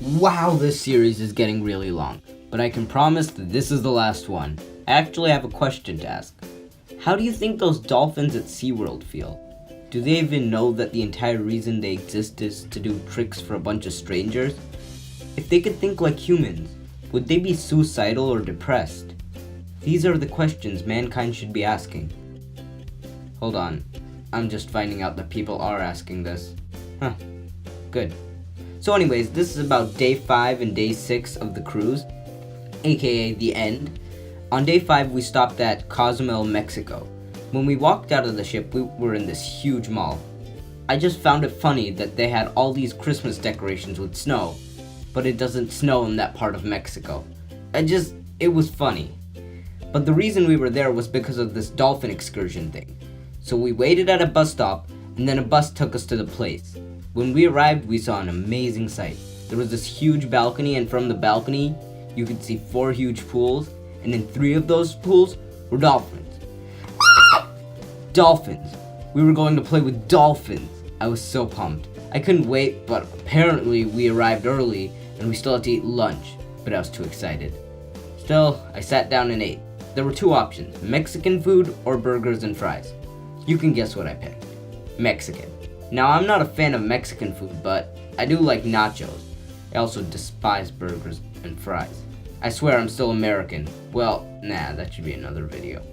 Wow, this series is getting really long, but I can promise that this is the last one. I actually have a question to ask. How do you think those dolphins at SeaWorld feel? Do they even know that the entire reason they exist is to do tricks for a bunch of strangers? If they could think like humans, would they be suicidal or depressed? These are the questions mankind should be asking. Hold on, I'm just finding out that people are asking this. Huh, good. So anyways, this is about day 5 and day 6 of the cruise, aka the end. On day 5, we stopped at Cozumel, Mexico. When we walked out of the ship, we were in this huge mall. I just found it funny that they had all these Christmas decorations with snow, but it doesn't snow in that part of Mexico. It was funny. But the reason we were there was because of this dolphin excursion thing. So we waited at a bus stop, and then a bus took us to the place. When we arrived, we saw an amazing sight. There was this huge balcony, and from the balcony, you could see 4 huge pools, and in 3 of those pools were dolphins. Dolphins! We were going to play with dolphins! I was so pumped. I couldn't wait, but apparently we arrived early, and we still had to eat lunch, but I was too excited. Still, I sat down and ate. There were 2 options, Mexican food or burgers and fries. You can guess what I picked. Mexican. Now, I'm not a fan of Mexican food, but I do like nachos. I also despise burgers and fries. I swear I'm still American. Well, nah, that should be another video.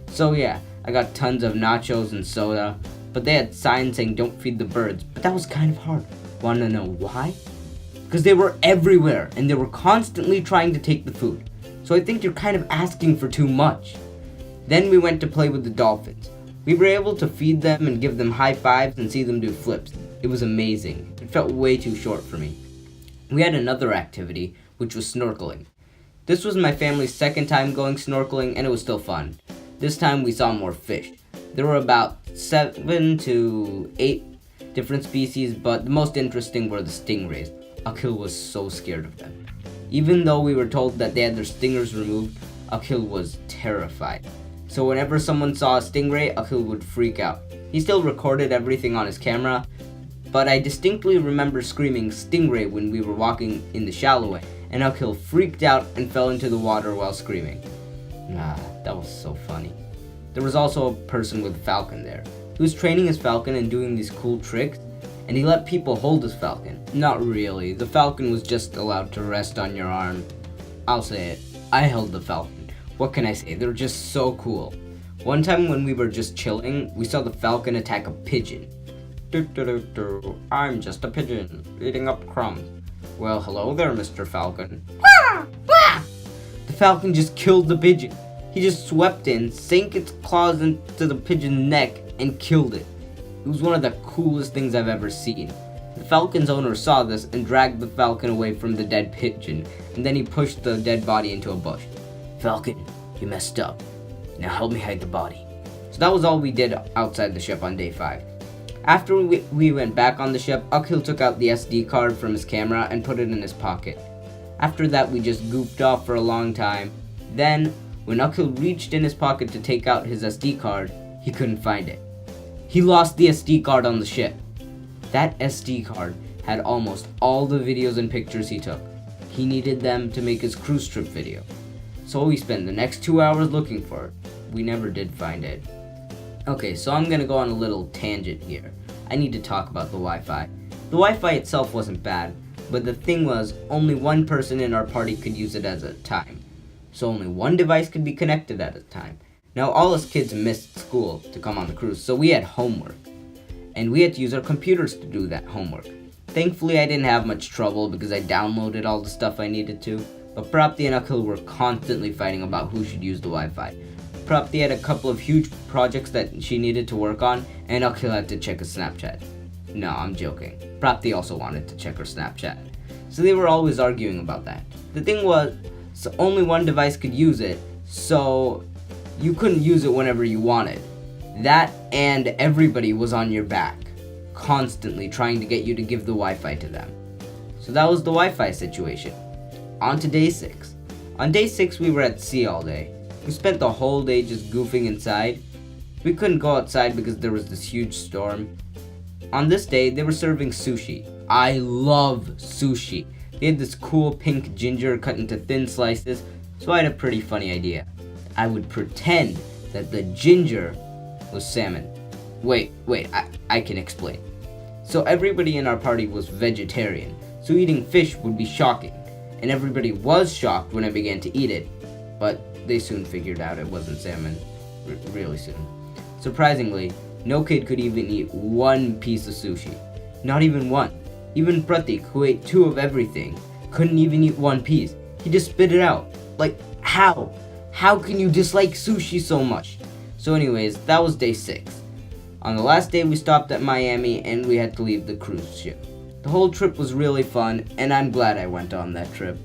So yeah, I got tons of nachos and soda, but they had signs saying don't feed the birds, but that was kind of hard. Wanna know why? Because they were everywhere, and they were constantly trying to take the food. So I think you're kind of asking for too much. Then we went to play with the dolphins. We were able to feed them and give them high fives and see them do flips. It was amazing. It felt way too short for me. We had another activity, which was snorkeling. This was my family's second time going snorkeling, and it was still fun. This time we saw more fish. There were about 7 to 8 different species, but the most interesting were the stingrays. Akhil was so scared of them. Even though we were told that they had their stingers removed, Akhil was terrified. So whenever someone saw a stingray, Akhil would freak out. He still recorded everything on his camera, but I distinctly remember screaming stingray when we were walking in the shallow end, and Akhil freaked out and fell into the water while screaming. That was so funny. There was also a person with a falcon there. He was training his falcon and doing these cool tricks, and he let people hold his falcon. Not really, the falcon was just allowed to rest on your arm. I'll say it, I held the falcon. What can I say? They're just so cool. One time when we were just chilling, we saw the falcon attack a pigeon. I'm just a pigeon, eating up crumbs. Well, hello there, Mr. Falcon. The falcon just killed the pigeon. He just swept in, sank its claws into the pigeon's neck, and killed it. It was one of the coolest things I've ever seen. The falcon's owner saw this and dragged the falcon away from the dead pigeon, and then he pushed the dead body into a bush. Falcon, you messed up. Now help me hide the body. So that was all we did outside the ship on day 5. After we went back on the ship, Akhil took out the SD card from his camera and put it in his pocket. After that, we just goofed off for a long time. Then, when Akhil reached in his pocket to take out his SD card, he couldn't find it. He lost the SD card on the ship. That SD card had almost all the videos and pictures he took. He needed them to make his cruise trip video. So we spent the next 2 hours looking for it. We never did find it. Okay, so I'm gonna go on a little tangent here. I need to talk about the Wi-Fi. The Wi-Fi itself wasn't bad, but the thing was, only one person in our party could use it at a time. So only one device could be connected at a time. Now all us kids missed school to come on the cruise, so we had homework. And we had to use our computers to do that homework. Thankfully I didn't have much trouble because I downloaded all the stuff I needed to. But Prapti and Akhil were constantly fighting about who should use the Wi-Fi. Prapti had a couple of huge projects that she needed to work on, and Akhil had to check his Snapchat. No, I'm joking. Prapti also wanted to check her Snapchat. So they were always arguing about that. The thing was, so only one device could use it, so you couldn't use it whenever you wanted. That and everybody was on your back, constantly trying to get you to give the Wi-Fi to them. So that was the Wi-Fi situation. On to day 6. On day 6, we were at sea all day. We spent the whole day just goofing inside. We couldn't go outside because there was this huge storm. On this day, they were serving sushi. I love sushi. They had this cool pink ginger cut into thin slices, so I had a pretty funny idea. I would pretend that the ginger was salmon. Wait, I can explain. So everybody in our party was vegetarian, so eating fish would be shocking, and everybody was shocked when I began to eat it, but they soon figured out it wasn't salmon, really soon. Surprisingly, no kid could even eat one piece of sushi. Not even one. Even Pratik, who ate 2 of everything, couldn't even eat 1 piece. He just spit it out. Like, how? How can you dislike sushi so much? So anyways, that was day 6. On the last day we stopped at Miami and we had to leave the cruise ship. The whole trip was really fun and I'm glad I went on that trip.